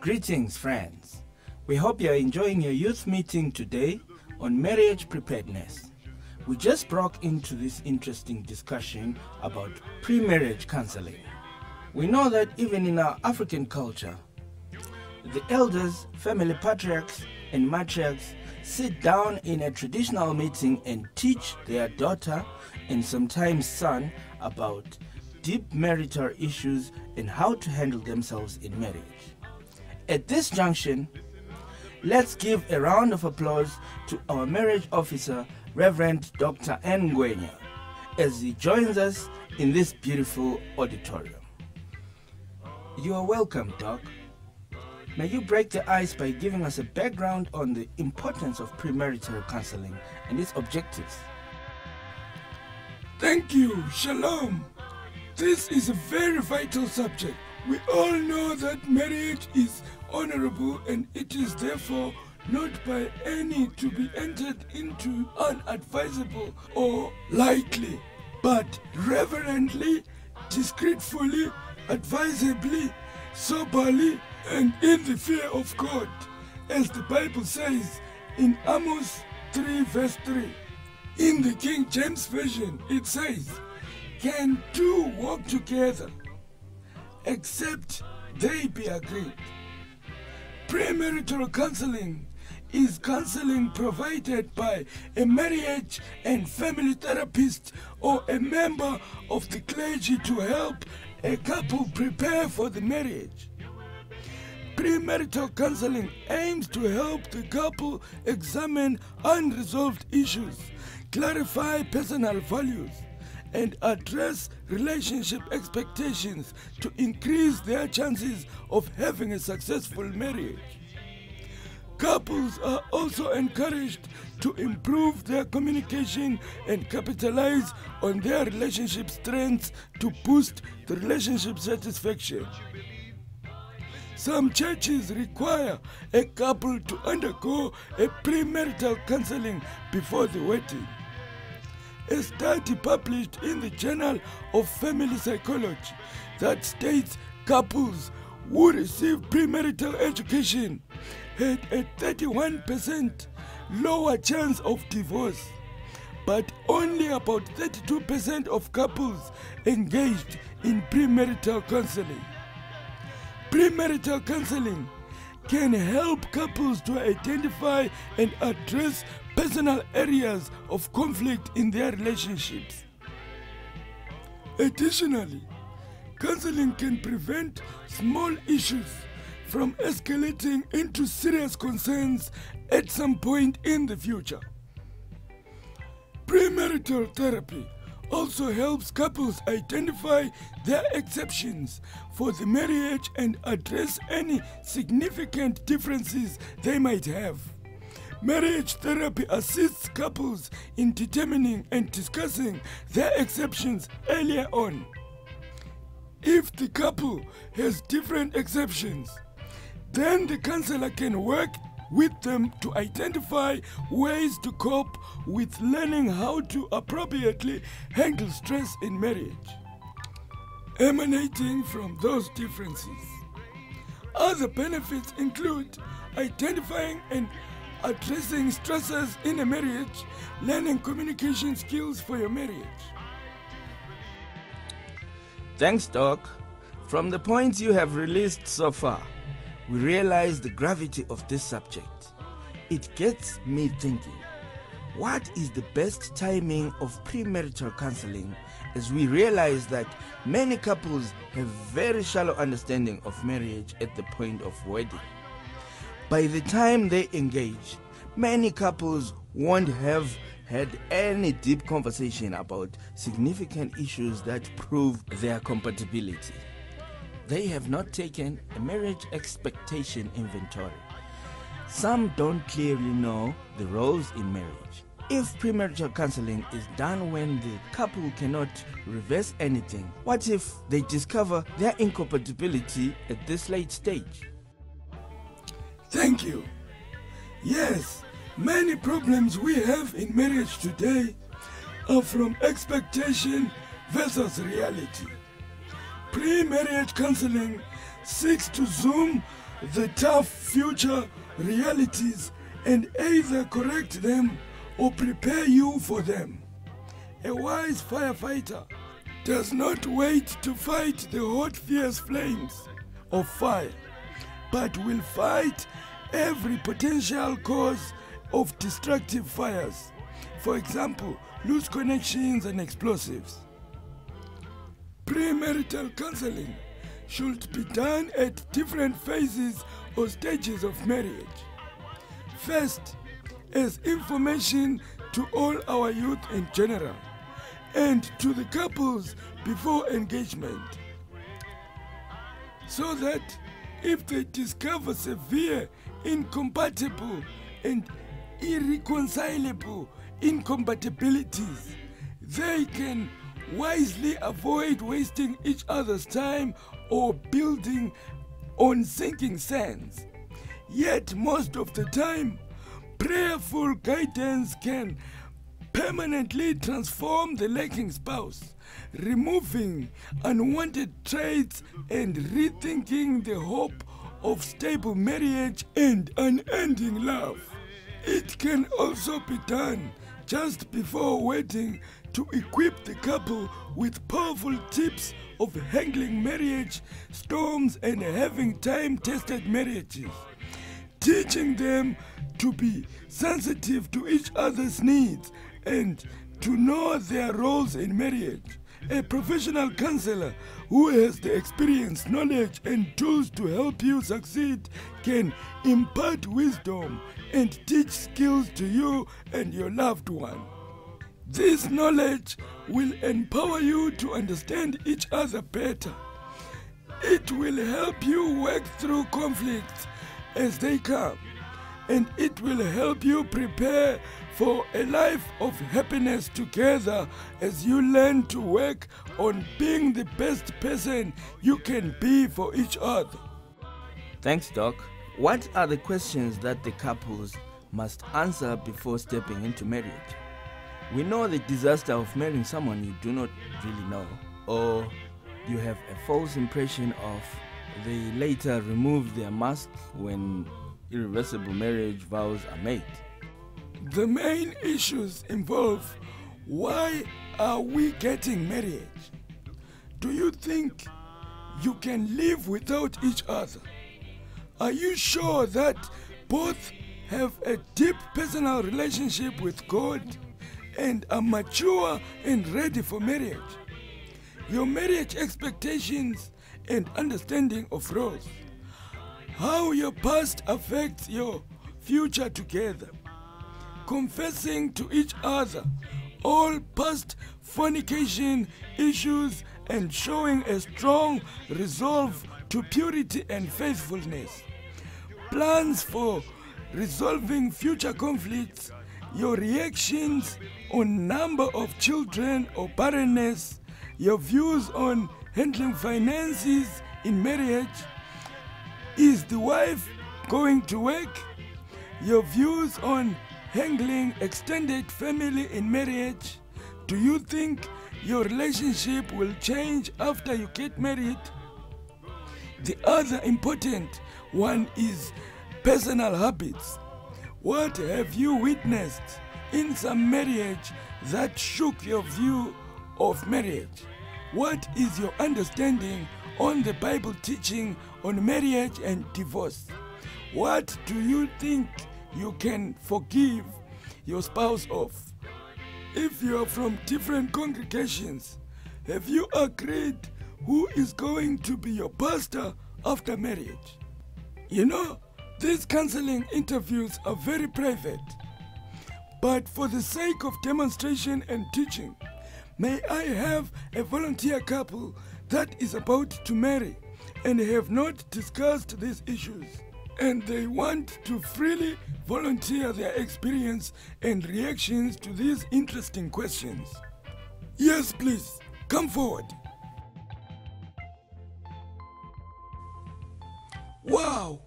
Greetings, friends. We hope you are enjoying your youth meeting today on marriage preparedness. We just broke into this interesting discussion about pre-marriage counseling. We know that even in our African culture, the elders, family patriarchs, and matriarchs sit down in a traditional meeting and teach their daughter and sometimes son about deep marital issues and how to handle themselves in marriage. At this junction, let's give a round of applause to our marriage officer, Reverend Dr. N Ngwenya, as he joins us in this beautiful auditorium. You are welcome, Doc. May you break the ice by giving us a background on the importance of premarital counseling and its objectives. Thank you. Shalom. This is a very vital subject. We all know that marriage is honorable and it is therefore not by any to be entered into unadvisable or lightly, but reverently, discreetly, advisably, soberly, and in the fear of God, as the Bible says in Amos 3 verse 3. In the King James Version, it says, "Can two walk together except they be agreed?" Premarital counseling is counseling provided by a marriage and family therapist or a member of the clergy to help a couple prepare for the marriage. Premarital counseling aims to help the couple examine unresolved issues, clarify personal values, and address relationship expectations to increase their chances of having a successful marriage. Couples are also encouraged to improve their communication and capitalize on their relationship strengths to boost the relationship satisfaction. Some churches require a couple to undergo a premarital counseling before the wedding. A study published in the Journal of Family Psychology that states couples who receive premarital education had a 31% lower chance of divorce, but only about 32% of couples engaged in premarital counseling. Premarital counseling can help couples to identify and address personal areas of conflict in their relationships. Additionally, counseling can prevent small issues from escalating into serious concerns at some point in the future. Premarital therapy also helps couples identify their exceptions for the marriage and address any significant differences they might have. Marriage therapy assists couples in determining and discussing their exceptions earlier on. If the couple has different exceptions, then the counselor can work with them to identify ways to cope with learning how to appropriately handle stress in marriage emanating from those differences. Other benefits include identifying and addressing stresses in a marriage, learning communication skills for your marriage. Thanks, Doc. From the points you have released so far, we realize the gravity of this subject. It gets me thinking, what is the best timing of premarital counseling, as we realize that many couples have very shallow understanding of marriage at the point of wedding. By the time they engage, many couples won't have had any deep conversation about significant issues that prove their compatibility. They have not taken a marriage expectation inventory. Some don't clearly know the roles in marriage. If premarital counseling is done when the couple cannot reverse anything, what if they discover their incompatibility at this late stage? Thank you. Yes, many problems we have in marriage today are from expectation versus reality. Pre-marriage counseling seeks to zoom the tough future realities and either correct them or prepare you for them. A wise firefighter does not wait to fight the hot, fierce flames of fire, but will fight every potential cause of destructive fires. For example, loose connections and explosives. Premarital counseling should be done at different phases or stages of marriage. First, as information to all our youth in general, and to the couples before engagement, so that if they discover severe, incompatible, and irreconcilable incompatibilities, they can wisely avoid wasting each other's time or building on sinking sands. Yet most of the time, prayerful guidance can permanently transform the lacking spouse, removing unwanted traits and rethinking the hope of stable marriage and unending love. It can also be done just before wedding to equip the couple with powerful tips of handling marriage storms and having time-tested marriages, teaching them to be sensitive to each other's needs and to know their roles in marriage. A professional counselor who has the experience, knowledge, and tools to help you succeed can impart wisdom and teach skills to you and your loved one. This knowledge will empower you to understand each other better. It will help you work through conflicts as they come, and it will help you prepare for a life of happiness together as you learn to work on being the best person you can be for each other. Thanks, Doc. What are the questions that the couples must answer before stepping into marriage? We know the disaster of marrying someone you do not really know, or you have a false impression of. They later remove their mask when irreversible marriage vows are made. The main issues involve: why are we getting married? Do you think you can live without each other? Are you sure that both have a deep personal relationship with God and are mature and ready for marriage? Your marriage expectations and understanding of roles. How your past affects your future together. Confessing to each other all past fornication issues and showing a strong resolve to purity and faithfulness. Plans for resolving future conflicts, your reactions on number of children or barrenness, your views on handling finances in marriage. Is the wife going to work? Your views on handling extended family in marriage. Do you think your relationship will change after you get married? The other important one is personal habits. What have you witnessed in some marriage that shook your view of marriage? What is your understanding on the Bible teaching on marriage and divorce? What do you think you can forgive your spouse of? If you are from different congregations, have you agreed who is going to be your pastor after marriage? You know, these counseling interviews are very private, but for the sake of demonstration and teaching, may I have a volunteer couple that is about to marry and have not discussed these issues, and they want to freely volunteer their experience and reactions to these interesting questions. Yes, please, come forward. Wow,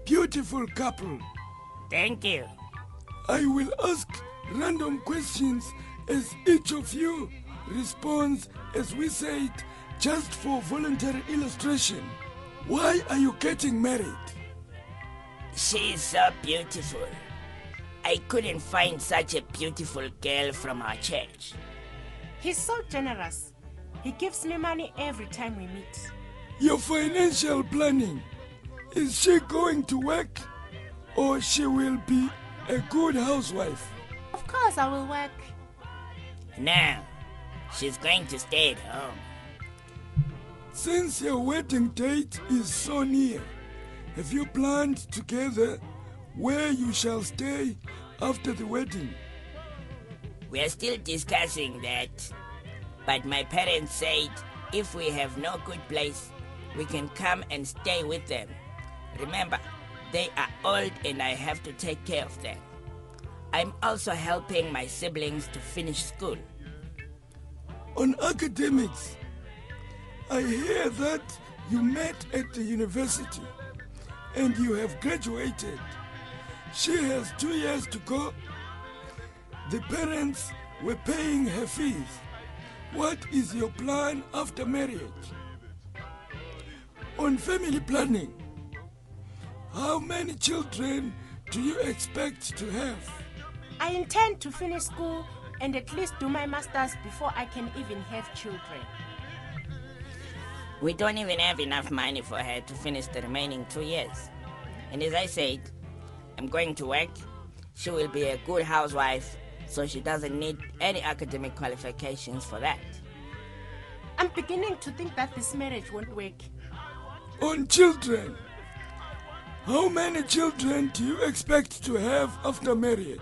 beautiful couple. Thank you. I will ask random questions as each of you responds, as we said, just for voluntary illustration. Why are you getting married? She is so beautiful. I couldn't find such a beautiful girl from our church. He's so generous. He gives me money every time we meet. Your financial planning. Is she going to work or she will be a good housewife? Of course I will work. No, she's going to stay at home. Since your wedding date is so near, have you planned together where you shall stay after the wedding? We are still discussing that, but my parents said if we have no good place, we can come and stay with them. Remember, they are old and I have to take care of them. I'm also helping my siblings to finish school. On academics, I hear that you met at the university and you have graduated. She has 2 years to go. The parents were paying her fees. What is your plan after marriage? On family planning, how many children do you expect to have? I intend to finish school and at least do my master's before I can even have children. We don't even have enough money for her to finish the remaining 2 years. And as I said, I'm going to work. She will be a good housewife, so she doesn't need any academic qualifications for that. I'm beginning to think that this marriage won't work. On children, how many children do you expect to have after marriage?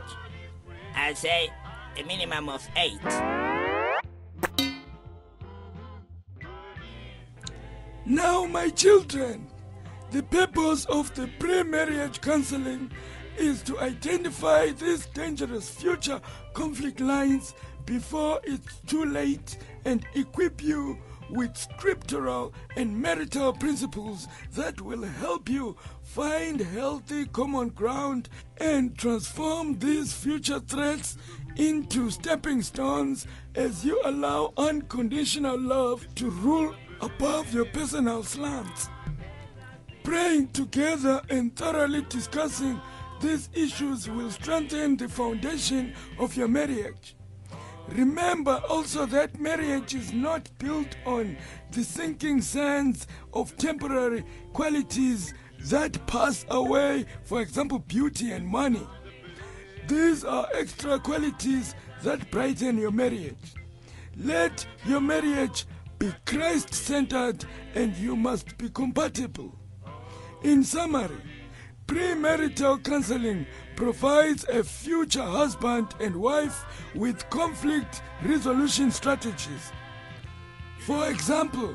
I'll say a minimum of 8. Now, my children, the purpose of the pre-marriage counseling is to identify these dangerous future conflict lines before it's too late and equip you with scriptural and marital principles that will help you find healthy common ground and transform these future threats into stepping stones as you allow unconditional love to rule above your personal slants. Praying together and thoroughly discussing these issues will strengthen the foundation of your marriage. Remember also that marriage is not built on the sinking sands of temporary qualities that pass away, for example, beauty and money. These are extra qualities that brighten your marriage. Let your marriage be Christ-centered and you must be compatible. In summary, premarital counseling provides a future husband and wife with conflict resolution strategies. For example,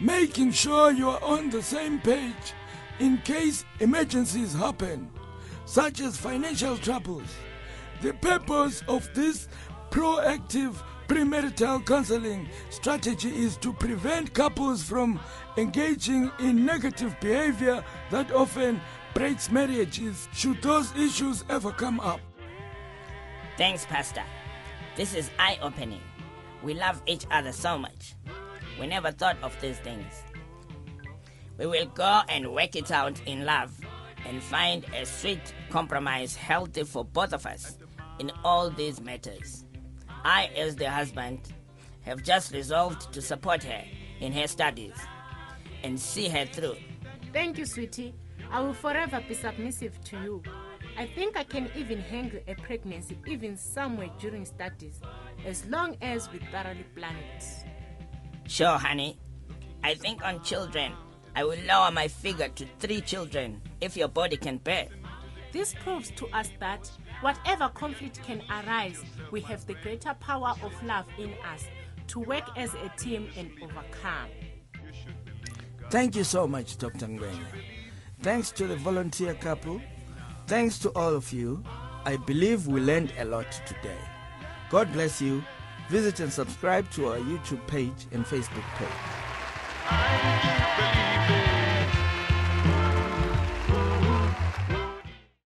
making sure you are on the same page in case emergencies happen, such as financial troubles. The purpose of this proactive premarital counseling strategy is to prevent couples from engaging in negative behavior that often breaks marriages should those issues ever come up. Thanks, Pastor. This is eye-opening. We love each other so much. We never thought of these things. We will go and work it out in love and find a sweet compromise healthy for both of us in all these matters. I, as the husband, have just resolved to support her in her studies and see her through. Thank you, sweetie. I will forever be submissive to you. I think I can even handle a pregnancy even somewhere during studies, as long as we thoroughly plan it. Sure, honey. I think on children, I will lower my figure to 3 children if your body can bear. This proves to us that whatever conflict can arise, we have the greater power of love in us to work as a team and overcome. Thank you so much, Dr. Ngwenya. Thanks to the volunteer couple. Thanks to all of you. I believe we learned a lot today. God bless you. Visit and subscribe to our YouTube page and Facebook page. I believe